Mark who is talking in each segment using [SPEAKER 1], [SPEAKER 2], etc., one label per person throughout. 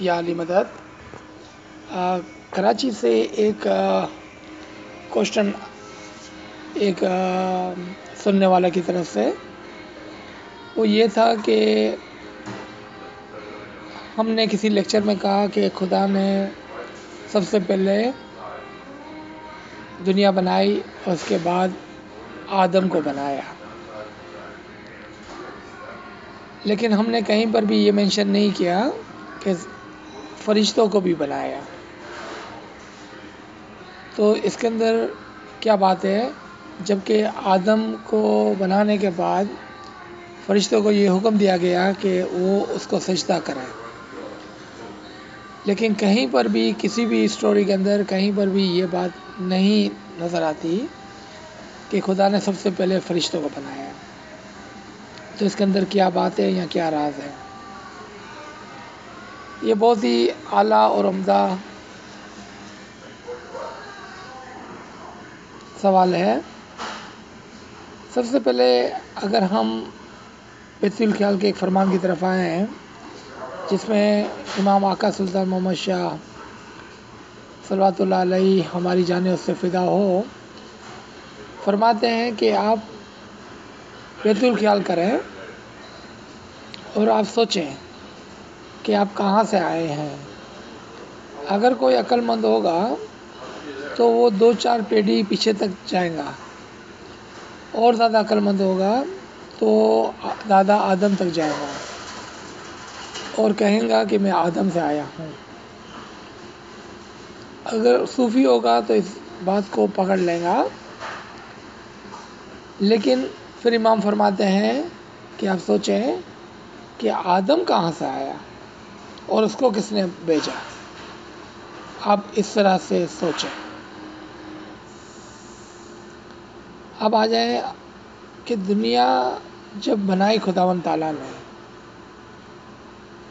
[SPEAKER 1] یا علی مدد۔ کراچی سے ایک کوشچن ایک سننے والا کی طرف سے وہ یہ تھا کہ ہم نے کسی لیکچر میں کہا کہ خدا نے سب سے پہلے دنیا بنائی اور اس کے بعد آدم کو بنایا، لیکن ہم نے کہیں پر بھی یہ مینشن نہیں کیا کہ فرشتوں کو بھی بنایا۔ تو اس کے اندر کیا بات ہے، جبکہ آدم کو بنانے کے بعد فرشتوں کو یہ حکم دیا گیا کہ وہ اس کو سجدہ کریں، لیکن کہیں پر بھی کسی بھی اسٹوری کے اندر کہیں پر بھی یہ بات نہیں نظر آتی کہ خدا نے سب سے پہلے فرشتوں کو بنایا۔ تو اس کے اندر کیا بات ہے یا کیا راز ہے؟ یہ بہت ہی اعلیٰ اور عمدہ سوال ہے۔ سب سے پہلے اگر ہم بیت الخیال کے ایک فرمان کی طرف آئے ہیں جس میں امام آقا سلطان محمد شاہ صلوات اللہ علیہ ہماری جانیں اس سے فدا ہو، فرماتے ہیں کہ آپ بیت الخیال کریں اور آپ سوچیں کہ آپ کہاں سے آئے ہیں۔ اگر کوئی عقل مند ہوگا تو وہ 2-4 پیڑھی پیچھے تک جائیں گا، اور زیادہ عقل مند ہوگا تو دادا آدم تک جائے گا اور کہیں گا کہ میں آدم سے آیا ہوں۔ اگر صوفی ہوگا تو اس بات کو پکڑ لے گا، لیکن پھر امام فرماتے ہیں کہ آپ سوچیں کہ آدم کہاں سے آیا اور اس کو کس نے بھیجا۔ آپ اس طرح سے سوچیں۔ اب آ جائیں کہ دنیا جب بنائی خداوند تعالیٰ نے،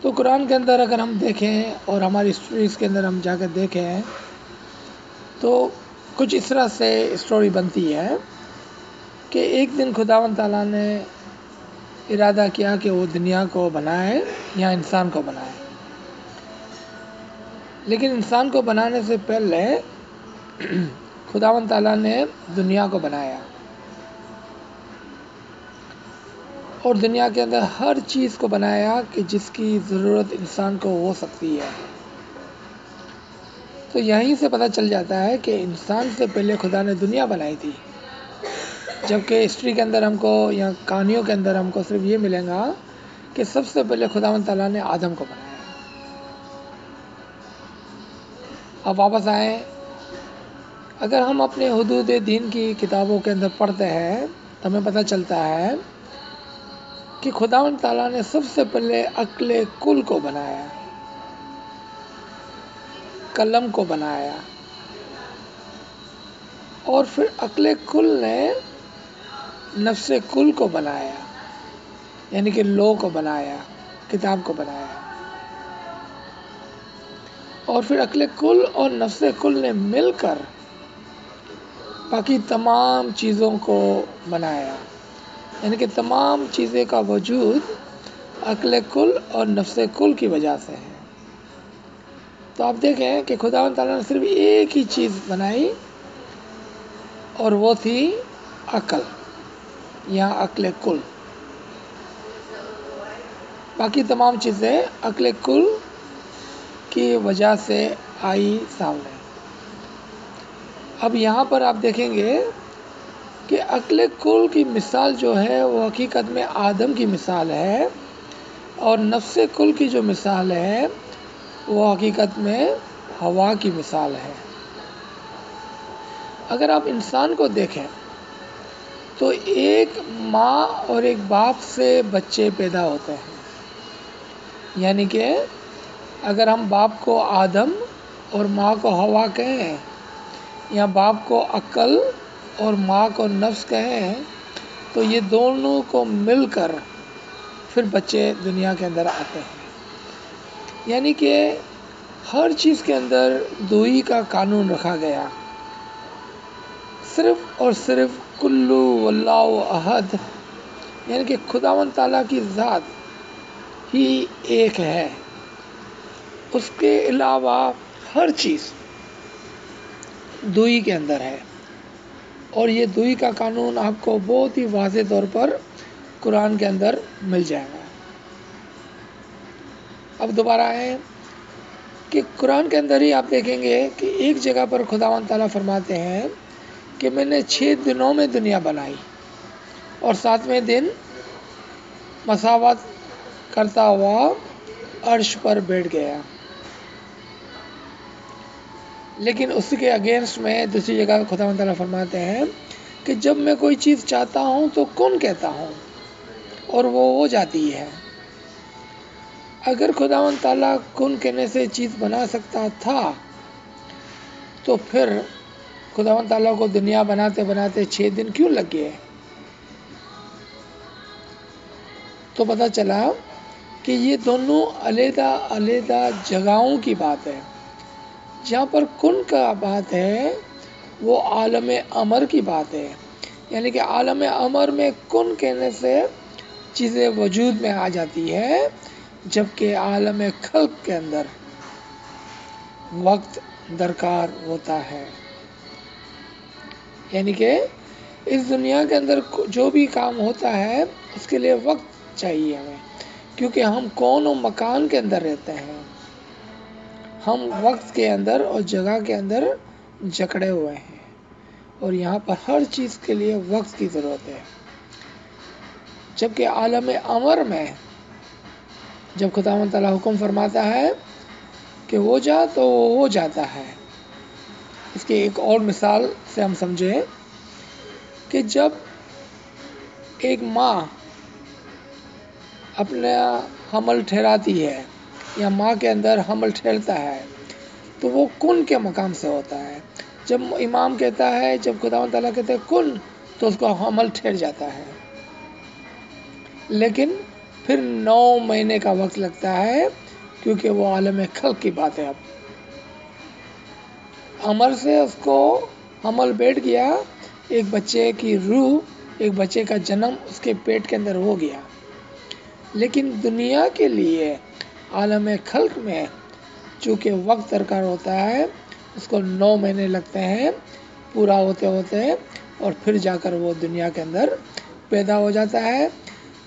[SPEAKER 1] تو قرآن کے اندر اگر ہم دیکھیں اور ہماری اسٹوریز کے اندر ہم جا کر دیکھیں تو کچھ اس طرح سے اسٹوری بنتی ہے کہ ایک دن خداوند تعالیٰ نے ارادہ کیا کہ وہ دنیا کو بنائے یا انسان کو بنائے، لیکن انسان کو بنانے سے پہلے خداوند تعالیٰ نے دنیا کو بنایا، اور دنیا کے اندر ہر چیز کو بنایا کہ جس کی ضرورت انسان کو ہو سکتی ہے۔ تو یہیں سے پتہ چل جاتا ہے کہ انسان سے پہلے خدا نے دنیا بنائی تھی، جبکہ ہسٹری کے اندر ہم کو یا کہانیوں کے اندر ہم کو صرف یہ ملے گا کہ سب سے پہلے خداوند تعالیٰ نے آدم کو بنایا۔ اب واپس آئیں، اگر ہم اپنے حدود دین کی کتابوں کے اندر پڑھتے ہیں تو ہمیں پتہ چلتا ہے کہ خداوند تعالیٰ نے سب سے پہلے عقل کل کو بنایا، قلم کو بنایا، اور پھر عقل کل نے نفس کل کو بنایا، یعنی کہ لوح کو بنایا، کتاب کو بنایا، اور پھر عقل کل اور نفس کل نے مل کر باقی تمام چیزوں کو بنایا، یعنی کہ تمام چیزیں کا وجود عقل کل اور نفس کل کی وجہ سے ہے۔ تو آپ دیکھیں کہ خداوند تعالیٰ نے صرف ایک ہی چیز بنائی اور وہ تھی عقل یا عقل کل، باقی تمام چیزیں عقل کل کی وجہ سے آئی سامنے۔ اب یہاں پر آپ دیکھیں گے کہ عقل کل کی مثال جو ہے وہ حقیقت میں آدم کی مثال ہے، اور نفس کل کی جو مثال ہے وہ حقیقت میں حوا کی مثال ہے۔ اگر آپ انسان کو دیکھیں تو ایک ماں اور ایک باپ سے بچے پیدا ہوتے ہیں، یعنی کہ اگر ہم باپ کو آدم اور ماں کو حوا کہیں، یا باپ کو عقل اور ماں کو نفس کہیں، تو یہ دونوں کو مل کر پھر بچے دنیا کے اندر آتے ہیں، یعنی کہ ہر چیز کے اندر دوئی کا قانون رکھا گیا، صرف اور صرف کلو واللہ احد، یعنی کہ خداوند تعالیٰ کی ذات ہی ایک ہے، اس کے علاوہ ہر چیز دوئی کے اندر ہے، اور یہ دوئی کا قانون آپ کو بہت ہی واضح طور پر قرآن کے اندر مل جائے گا۔ اب دوبارہ ہے کہ قرآن کے اندر ہی آپ دیکھیں گے کہ ایک جگہ پر خداوند تعالیٰ فرماتے ہیں کہ میں نے 6 دنوں میں دنیا بنائی اور 7ویں دن مساوات کرتا ہوا عرش پر بیٹھ گیا۔ لیکن اس کے اگینسٹ میں دوسری جگہ خداوند تعالیٰ فرماتے ہیں کہ جب میں کوئی چیز چاہتا ہوں تو کون کہتا ہوں اور وہ ہو جاتی ہے۔ اگر خداوند تعالیٰ کن کہنے سے چیز بنا سکتا تھا تو پھر خداوند تعالیٰ کو دنیا بناتے بناتے 6 دن کیوں لگ گئے؟ تو پتہ چلا کہ یہ دونوں علیحدہ علیحدہ جگہوں کی بات ہے۔ جہاں پر کن کا بات ہے وہ عالم امر کی بات ہے، یعنی کہ عالم امر میں کن کہنے سے چیزیں وجود میں آ جاتی ہے، جبکہ عالم خلق کے اندر وقت درکار ہوتا ہے۔ یعنی کہ اس دنیا کے اندر جو بھی کام ہوتا ہے اس کے لیے وقت چاہیے ہمیں، کیونکہ ہم کون و مکان کے اندر رہتے ہیں، ہم وقت کے اندر اور جگہ کے اندر جکڑے ہوئے ہیں، اور یہاں پر ہر چیز کے لیے وقت کی ضرورت ہے۔ جبکہ عالم امر میں جب خداوند تعالیٰ حکم فرماتا ہے کہ ہو جا تو وہ ہو جاتا ہے۔ اس کی ایک اور مثال سے ہم سمجھیں کہ جب ایک ماں اپنا حمل ٹھہراتی ہے یا ماں کے اندر حمل ٹھہرتا ہے تو وہ کن کے مقام سے ہوتا ہے۔ جب امام کہتا ہے، جب خداوند تعالیٰ کہتے ہیں کن، تو اس کا حمل ٹھہر جاتا ہے، لیکن پھر 9 مہینے کا وقت لگتا ہے، کیونکہ وہ عالم خلق کی بات ہے۔ اب امر سے اس کو حمل بیٹھ گیا، ایک بچے کی روح، ایک بچے کا جنم اس کے پیٹ کے اندر ہو گیا، لیکن دنیا کے لیے عالم خلق میں چونکہ وقت درکار ہوتا ہے، اس کو 9 مہینے لگتے ہیں پورا ہوتے ہوتے، اور پھر جا کر وہ دنیا کے اندر پیدا ہو جاتا ہے۔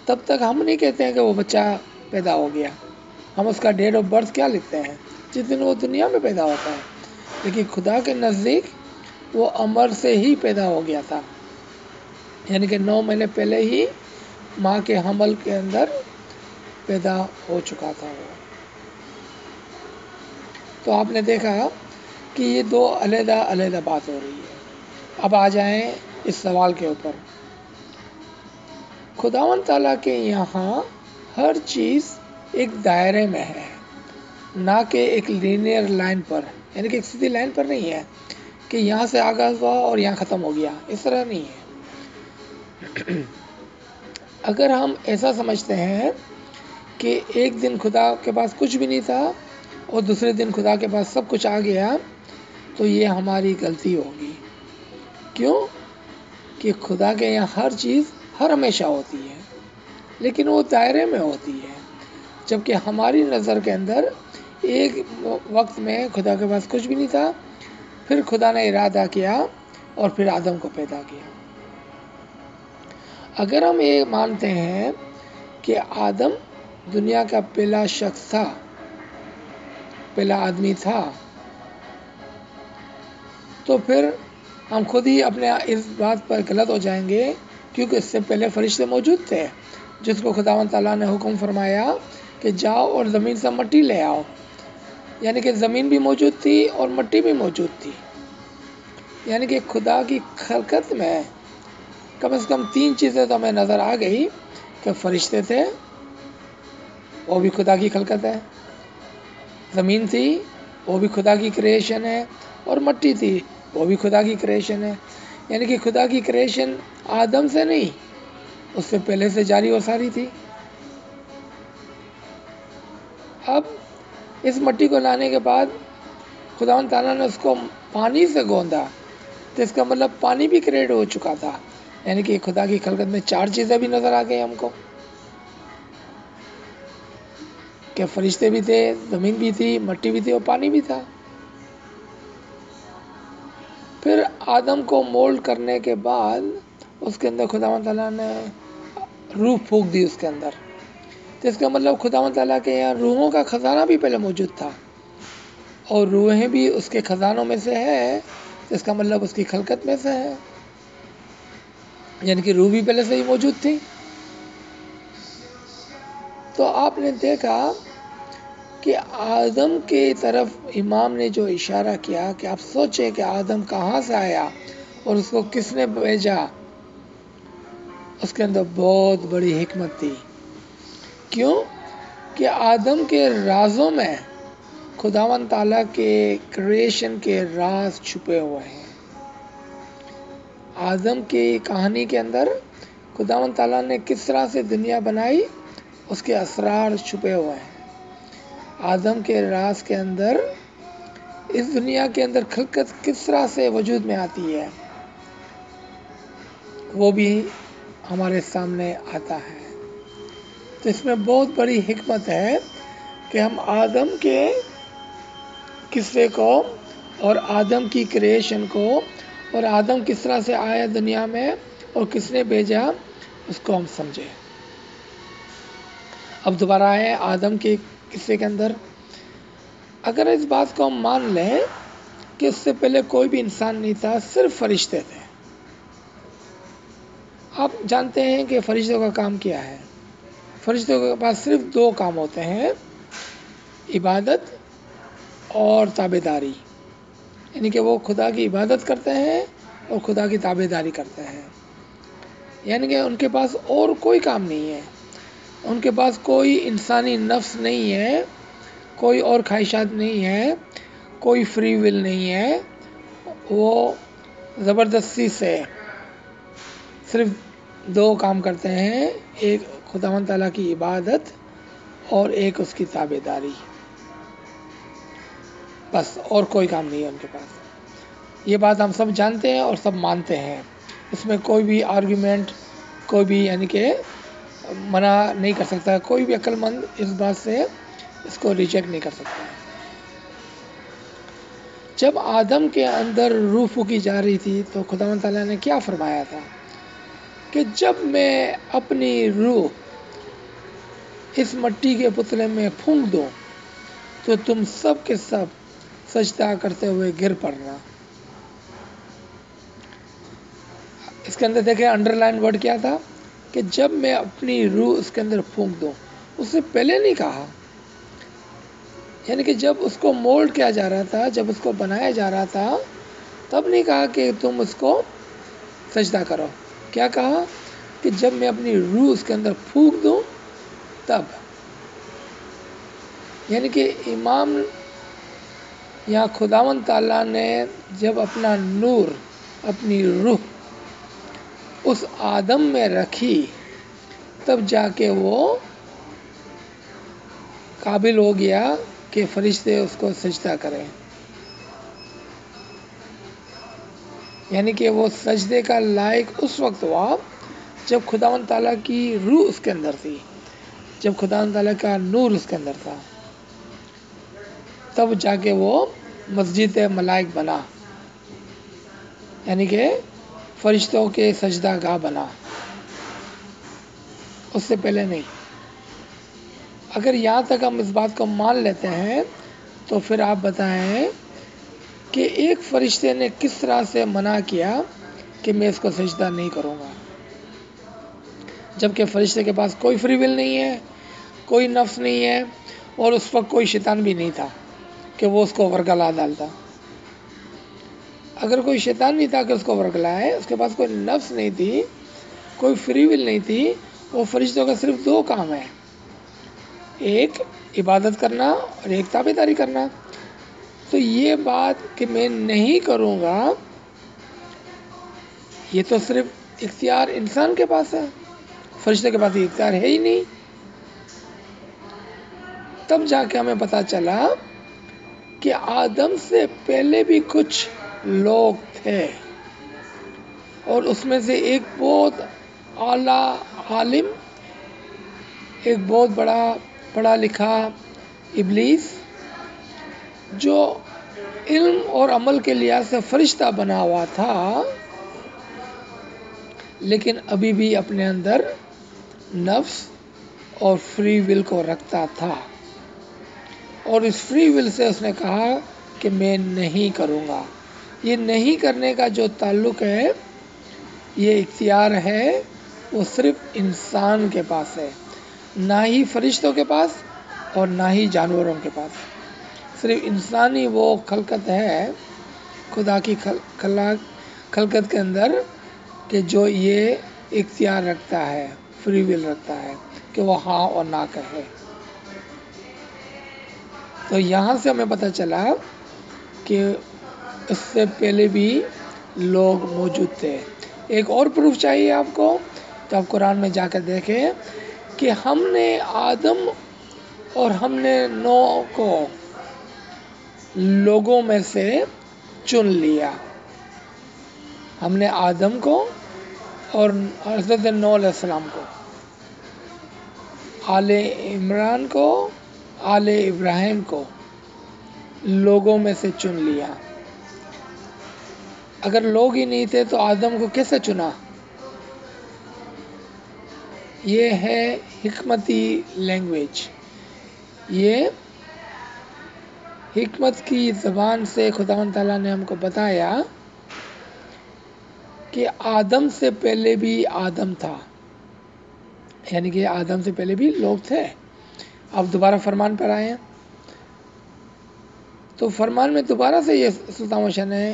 [SPEAKER 1] تب تک ہم نہیں کہتے ہیں کہ وہ بچہ پیدا ہو گیا، ہم اس کا ڈیٹ آف برتھ کیا لکھتے ہیں؟ جس دن وہ دنیا میں پیدا ہوتا ہے، لیکن خدا کے نزدیک وہ امر سے ہی پیدا ہو گیا تھا، یعنی کہ 9 مہینے پہلے ہی ماں کے حمل کے اندر پیدا ہو چکا تھا وہ۔ تو آپ نے دیکھا کہ یہ 2 علیحدہ علیحدہ بات ہو رہی ہے۔ اب آ جائیں اس سوال کے اوپر۔ خداوند تعالیٰ کے یہاں ہر چیز ایک دائرے میں ہے، نہ کہ ایک لینئر لائن پر، یعنی کہ ایک سیدھی لائن پر نہیں ہے کہ یہاں سے آغاز ہوا اور یہاں ختم ہو گیا، اس طرح نہیں ہے۔ اگر ہم ایسا سمجھتے ہیں کہ ایک دن خدا کے پاس کچھ بھی نہیں تھا اور دوسرے دن خدا کے پاس سب کچھ آ گیا، تو یہ ہماری غلطی ہوگی۔ کیوں؟ کہ خدا کے یہاں ہر چیز ہر ہمیشہ ہوتی ہے، لیکن وہ دائرے میں ہوتی ہے، جبکہ ہماری نظر کے اندر ایک وقت میں خدا کے پاس کچھ بھی نہیں تھا، پھر خدا نے ارادہ کیا اور پھر آدم کو پیدا کیا۔ اگر ہم یہ مانتے ہیں کہ آدم دنیا کا پہلا شخص تھا، پہلا آدمی تھا، تو پھر ہم خود ہی اپنے اس بات پر غلط ہو جائیں گے، کیونکہ اس سے پہلے فرشتے موجود تھے جس کو خداوند تعالیٰ نے حکم فرمایا کہ جاؤ اور زمین سے مٹی لے آؤ، یعنی کہ زمین بھی موجود تھی اور مٹی بھی موجود تھی، یعنی کہ خدا کی خلقت میں کم سے کم 3 چیزیں تو ہمیں نظر آ گئی کہ فرشتے تھے، وہ بھی خدا کی خلقت ہے، زمین تھی وہ بھی خدا کی کریشن ہے، اور مٹی تھی وہ بھی خدا کی کریشن ہے، یعنی کہ خدا کی کریشن آدم سے نہیں، اس سے پہلے سے جاری و ساری تھی۔ اب اس مٹی کو لانے کے بعد خداوند تعالیٰ نے اس کو پانی سے گوندا، تو اس کا مطلب پانی بھی کریٹ ہو چکا تھا، یعنی کہ خدا کی خلقت میں 4 چیزیں بھی نظر آ گئی ہم کو۔ کہ فرشتے بھی تھے، زمین بھی تھی، مٹی بھی تھی اور پانی بھی تھا۔ پھر آدم کو مولڈ کرنے کے بعد اس کے اندر خداوند تعالیٰ نے روح پھونک دی اس کے اندر، تو اس کا مطلب خداوند تعالیٰ کے یہاں روحوں کا خزانہ بھی پہلے موجود تھا، اور روحیں بھی اس کے خزانوں میں سے ہے، تو اس کا مطلب اس کی خلقت میں سے ہے، یعنی کہ روح بھی پہلے سے ہی موجود تھی۔ تو آپ نے دیکھا کہ آدم کی طرف امام نے جو اشارہ کیا کہ آپ سوچیں کہ آدم کہاں سے آیا اور اس کو کس نے بھیجا، اس کے اندر بہت بڑی حکمت تھی۔ کیوں کہ آدم کے رازوں میں خداوند تعالیٰ کے کریشن کے راز چھپے ہوئے ہیں۔ آدم کی کہانی کے اندر خداوند تعالیٰ نے کس طرح سے دنیا بنائی، اس کے اسرار چھپے ہوئے ہیں۔ آدم کے راز کے اندر اس دنیا کے اندر خلقت کس طرح سے وجود میں آتی ہے، وہ بھی ہمارے سامنے آتا ہے۔ تو اس میں بہت بڑی حکمت ہے کہ ہم آدم کے قصے کو اور آدم کی کریشن کو اور آدم کس طرح سے آیا دنیا میں اور کس نے بھیجا، اس کو ہم سمجھیں۔ اب دوبارہ آئے آدم کے قصے کے اندر۔ اگر اس بات کو ہم مان لیں کہ اس سے پہلے کوئی بھی انسان نہیں تھا، صرف فرشتے تھے۔ آپ جانتے ہیں کہ فرشتوں کا کام کیا ہے؟ فرشتوں کے پاس صرف دو کام ہوتے ہیں، عبادت اور تابعداری، یعنی کہ وہ خدا کی عبادت کرتے ہیں اور خدا کی تابعداری کرتے ہیں، یعنی کہ ان کے پاس اور کوئی کام نہیں ہے، ان کے پاس کوئی انسانی نفس نہیں ہے، کوئی اور خواہشات نہیں ہے، کوئی فری ول نہیں ہے، وہ زبردستی سے صرف دو کام کرتے ہیں، ایک خداوند تعالیٰ کی عبادت اور ایک اس کی تابعداری، بس اور کوئی کام نہیں ہے ان کے پاس۔ یہ بات ہم سب جانتے ہیں اور سب مانتے ہیں، اس میں کوئی بھی آرگیومنٹ، کوئی بھی یعنی کہ منع نہیں کر سکتا، کوئی بھی عقل مند اس بات سے اس کو ریجیکٹ نہیں کر سکتا ہے۔ جب آدم کے اندر روح پھونکی جا رہی تھی تو خداوند تعالیٰ نے کیا فرمایا تھا کہ جب میں اپنی روح اس مٹی کے پتلے میں پھونک دوں تو تم سب کے سب سجدہ کرتے ہوئے گر پڑنا۔ اس کے اندر دیکھیں انڈر لائن ورڈ کیا تھا کہ جب میں اپنی روح اس کے اندر پھونک دوں، اس سے پہلے نہیں کہا، یعنی کہ جب اس کو مولڈ کیا جا رہا تھا، جب اس کو بنایا جا رہا تھا، تب نہیں کہا کہ تم اس کو سجدہ کرو، کیا کہا کہ جب میں اپنی روح اس کے اندر پھونک دوں تب، یعنی کہ امام یا خداوند تعالیٰ نے جب اپنا نور، اپنی روح اس آدم میں رکھی، تب جا کے وہ قابل ہو گیا کہ فرشتے اس کو سجدہ کریں، یعنی کہ وہ سجدے کا لائق اس وقت ہوا جب خداوند تعالیٰ کی روح اس کے اندر تھی، جب خداوند تعالیٰ کا نور اس کے اندر تھا، تب جا کے وہ مسجد ملائک بنا، یعنی کہ فرشتوں کے سجدہ گاہ بنا، اس سے پہلے نہیں۔ اگر یہاں تک ہم اس بات کو مان لیتے ہیں تو پھر آپ بتائیں کہ ایک فرشتے نے کس طرح سے منع کیا کہ میں اس کو سجدہ نہیں کروں گا، جبکہ فرشتے کے پاس کوئی فری ول نہیں ہے، کوئی نفس نہیں ہے، اور اس وقت کوئی شیطان بھی نہیں تھا کہ وہ اس کو ورگلا ڈالتا۔ اگر کوئی شیطان نہیں تھا کہ اس کو ورگلائے، اس کے پاس کوئی نفس نہیں تھی، کوئی فری ول نہیں تھی، وہ فرشتوں کا صرف دو کام ہے، ایک عبادت کرنا اور ایک تابعداری کرنا۔ تو یہ بات کہ میں نہیں کروں گا، یہ تو صرف اختیار انسان کے پاس ہے، فرشتے کے پاس یہ اختیار ہے ہی نہیں۔ تب جا کے ہمیں پتہ چلا کہ آدم سے پہلے بھی کچھ لوگ تھے، اور اس میں سے ایک بہت اعلیٰ عالم، ایک بہت بڑا پڑھا لکھا ابلیس جو علم اور عمل کے لحاظ سے فرشتہ بنا ہوا تھا، لیکن ابھی بھی اپنے اندر نفس اور فری ول کو رکھتا تھا، اور اس فری ول سے اس نے کہا کہ میں نہیں کروں گا۔ یہ نہیں کرنے کا جو تعلق ہے، یہ اختیار ہے، وہ صرف انسان کے پاس ہے، نہ ہی فرشتوں کے پاس اور نہ ہی جانوروں کے پاس۔ صرف انسانی وہ خلقت ہے خدا کی خلقت کے اندر کہ جو یہ اختیار رکھتا ہے، فری ول رکھتا ہے کہ وہ ہاں اور نہ کہے۔ تو یہاں سے ہمیں پتہ چلا کہ اس سے پہلے بھی لوگ موجود تھے۔ ایک اور پروف چاہیے آپ کو، تو آپ قرآن میں جا کر دیکھیں کہ ہم نے آدم اور ہم نے نوح کو لوگوں میں سے چن لیا۔ ہم نے آدم کو اور حضرت نوح علیہ السلام کو، آل عمران کو، آل ابراہیم کو لوگوں میں سے چن لیا۔ اگر لوگ ہی نہیں تھے تو آدم کو کیسے چنا؟ یہ ہے حکمتی لینگویج، یہ حکمت کی زبان سے خداوند تعالیٰ نے ہم کو بتایا کہ آدم سے پہلے بھی آدم تھا، یعنی کہ آدم سے پہلے بھی لوگ تھے۔ اب دوبارہ فرمان پر آئے ہیں، تو فرمان میں دوبارہ سے یہ سلطان بادشاہ نے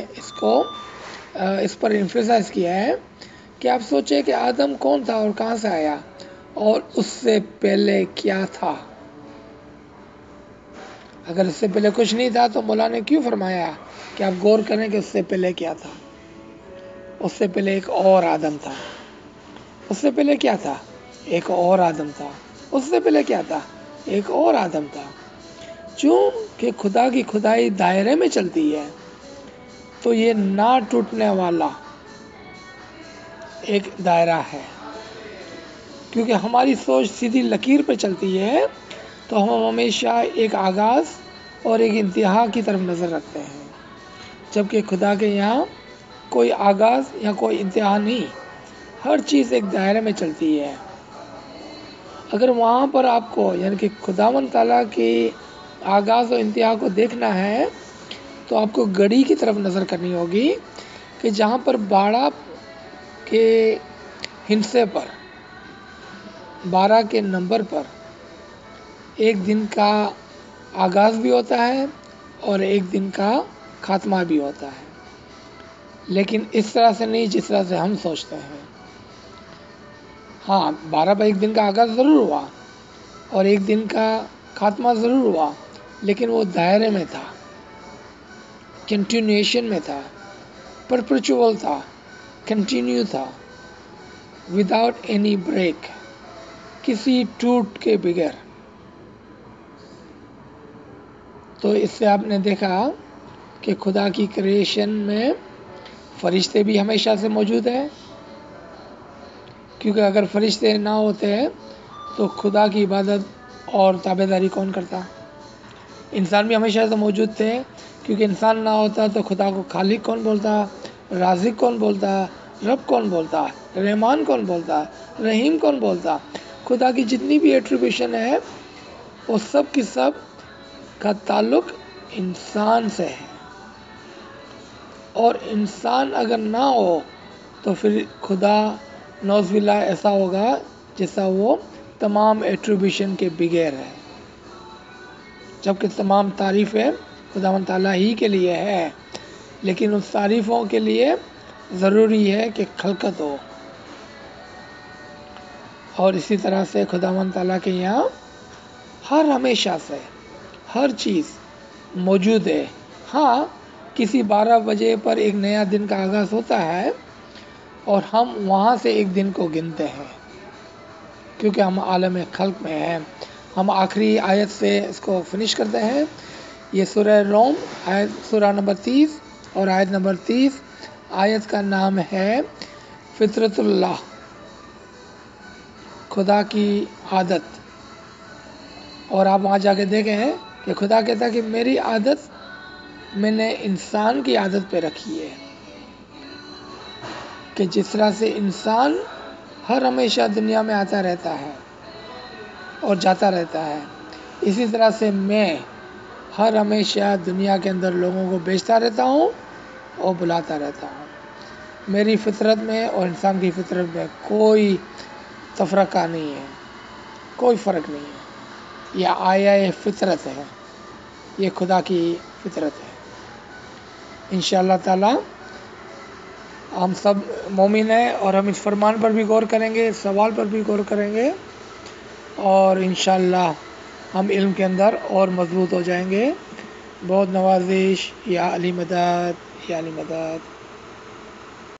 [SPEAKER 1] اس پر ایمفیسائز کیا ہے کہ آپ سوچیں کہ آدم کون تھا اور کہاں سے آیا، اور اس سے پہلے کیا تھا۔ اگر اس سے پہلے کچھ نہیں تھا تو مولا نے کیوں فرمایا کہ آپ غور کریں کہ اس سے پہلے کیا تھا؟ اس سے پہلے ایک اور آدم تھا۔ اس سے پہلے کیا تھا؟ ایک اور آدم تھا۔ اس سے پہلے کیا تھا؟ ایک اور آدم تھا۔ چونکہ خدا کی خدائی دائرے میں چلتی ہے تو یہ نہ ٹوٹنے والا ایک دائرہ ہے۔ کیونکہ ہماری سوچ سیدھی لکیر پہ چلتی ہے تو ہم ہمیشہ ایک آغاز اور ایک انتہا کی طرف نظر رکھتے ہیں، جبکہ خدا کے یہاں کوئی آغاز یا کوئی انتہا نہیں، ہر چیز ایک دائرے میں چلتی ہے۔ اگر وہاں پر آپ کو یعنی کہ خداوند تعالیٰ کی آغاز و انتہا کو دیکھنا ہے تو آپ کو گھڑی کی طرف نظر کرنی ہوگی کہ جہاں پر 12 کے ہندسے پر، 12 کے نمبر پر ایک دن کا آغاز بھی ہوتا ہے اور ایک دن کا خاتمہ بھی ہوتا ہے، لیکن اس طرح سے نہیں جس طرح سے ہم سوچتے ہیں۔ ہاں، 12 پر ایک دن کا آغاز ضرور ہوا اور ایک دن کا خاتمہ ضرور ہوا، لیکن وہ دائرے میں تھا، کنٹینیوشن میں تھا، پرپیچوئل تھا، کنٹینیو تھا، وداؤٹ اینی بریک، کسی ٹوٹ کے بغیر۔ تو اس سے آپ نے دیکھا کہ خدا کی کریشن میں فرشتے بھی ہمیشہ سے موجود ہیں، کیونکہ اگر فرشتے نہ ہوتے تو خدا کی عبادت اور تابعداری کون کرتا؟ انسان بھی ہمیشہ سے موجود تھے، کیونکہ انسان نہ ہوتا تو خدا کو خالق کون بولتا، رازق کون بولتا، رب کون بولتا، رحمان کون بولتا، رحیم کون بولتا۔ خدا کی جتنی بھی ایٹریبیوشن ہے وہ سب کی سب کا تعلق انسان سے ہے، اور انسان اگر نہ ہو تو پھر خدا نعوذ باللہ ایسا ہوگا جیسا وہ تمام ایٹریبیوشن کے بغیر ہے، جبکہ تمام تعریفیں خداوند تعالیٰ ہی کے لیے ہے، لیکن اس تعریفوں کے لیے ضروری ہے کہ خلقت ہو۔ اور اسی طرح سے خداوند تعالیٰ کے یہاں ہمیشہ سے ہر چیز موجود ہے۔ ہاں، کسی 12 بجے پر ایک نیا دن کا آغاز ہوتا ہے اور ہم وہاں سے ایک دن کو گنتے ہیں، کیونکہ ہم عالم خلق میں ہیں۔ ہم آخری آیت سے اس کو فنش کرتے ہیں۔ یہ سورہ روم سورہ نمبر 30 اور آیت نمبر 30، آیت کا نام ہے فطرت اللہ، خدا کی عادت۔ اور آپ وہاں جا کے دیکھیں کہ خدا کہتا ہے کہ میری عادت میں نے انسان کی عادت پہ رکھی ہے کہ جس طرح سے انسان ہر ہمیشہ دنیا میں آتا رہتا ہے اور جاتا رہتا ہے، اسی طرح سے میں ہر ہمیشہ دنیا کے اندر لوگوں کو بیچتا رہتا ہوں اور بلاتا رہتا ہوں۔ میری فطرت میں اور انسان کی فطرت میں کوئی تفرقہ نہیں ہے، کوئی فرق نہیں ہے، یہ آیا فطرت ہے، یہ خدا کی فطرت ہے۔ انشاءاللہ تعالی ہم سب مومن ہیں اور ہم اس فرمان پر بھی غور کریں گے، اس سوال پر بھی غور کریں گے، اور انشاءاللہ ہم علم کے اندر اور مضبوط ہو جائیں گے۔ بہت نوازش، یا علی مدد، یا علی مدد۔